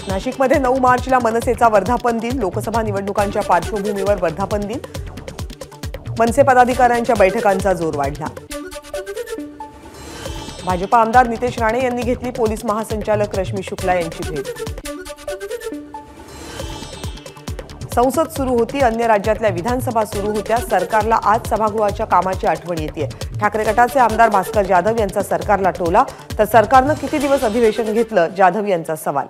नाशिकमध्ये 9 मार्चला मनसेचा वर्धापन दिन। लोकसभा निवडणुकांच्या पार्श्वभूमीवर वर्धापन दिन। मनसे पदाधिकाऱ्यांच्या बैठकांचा जोर वाढला। भाजप आमदार नितेश राणे यांनी घेतली पोलीस महासंचालक रश्मी शुक्ला यांची भेट। संसद सुरू होती, अन्य राज्यातल्या विधानसभा सुरू होत्या। सरकारला आज सभागृहाच्या कामाची आठवण येते। ठाकरे गटाचे आमदार भास्कर जाधव यांचा सरकारला टोला, तर सरकारनं किती दिवस अधिवेशन घेतलं, जाधव यांचा सवाल।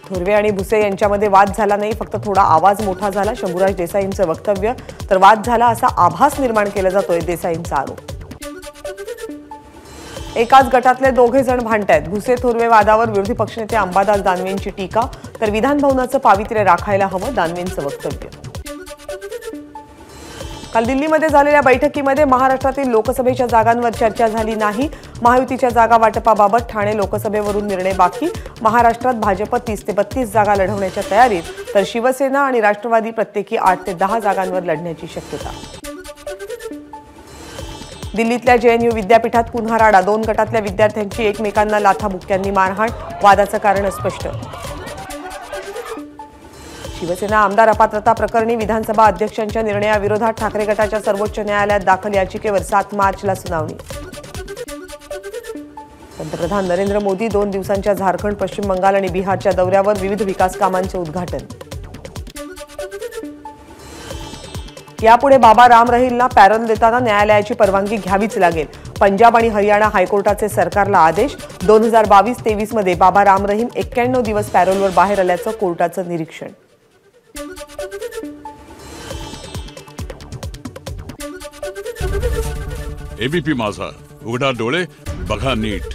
थोरवे आणि भुसे यांच्यामध्ये वाद झाला नाही, फक्त थोडा आवाज मोठा झाला, शंभूराज देसाईंचं वक्तव्य। तर वाद झाला असा आभास निर्माण केला जातोय, देसाईंचा आरोप। एकाच गटातले दोघे जण भांडतायत। भुसे थोरवे वादावर विरोधी पक्षनेते अंबादास दानवेंची टीका, तर विधान भवनाचं पावित्र्य राखायला हवं, दानवेंचं वक्तव्य। काल दिल्लीमध्ये झालेल्या बैठकीमध्ये महाराष्ट्रातील लोकसभेच्या जागांवर चर्चा झाली नाही। महायुतीच्या जागा वाटपाबाबत ठाणे लोकसभेवरून निर्णय बाकी। महाराष्ट्रात भाजप 30 ते 32 जागा लढवण्याच्या तयारीत, तर शिवसेना आणि राष्ट्रवादी प्रत्येकी 8 ते 10 जागांवर लढण्याची शक्यता। दिल्लीतल्या JNU विद्यापीठात पुन्हा राडा। 2 गटातल्या विद्यार्थ्यांची एकमेकांना लाथाबुक्क्यांनी मारहाण, वादाचं कारण स्पष्ट। शिवसेना आमदार अपात्रता प्रकरणी विधानसभा अध्यक्षांच्या निर्णयाविरोधात ठाकरे गटाच्या सर्वोच्च न्यायालयात दाखल याचिकेवर 7 मार्चला सुनावणी। पंतप्रधान नरेंद्र मोदी 2 दिवसांच्या झारखंड, पश्चिम बंगाल आणि बिहारच्या दौऱ्यावर, विविध विकास कामांचे उद्घाटन। यापुढे बाबा राम रहीमला पॅरोल देताना न्यायालयाची परवानगी घ्यावीच लागेल। पंजाब आणि हरियाणा हायकोर्टाचे सरकारला आदेश। 2022-23 मध्ये बाबा राम रहीम 91 दिवस पॅरोलवर बाहेर आल्याचं कोर्टाचं निरीक्षण। एबीपी माझा, उघडा डोळे बघा नीट।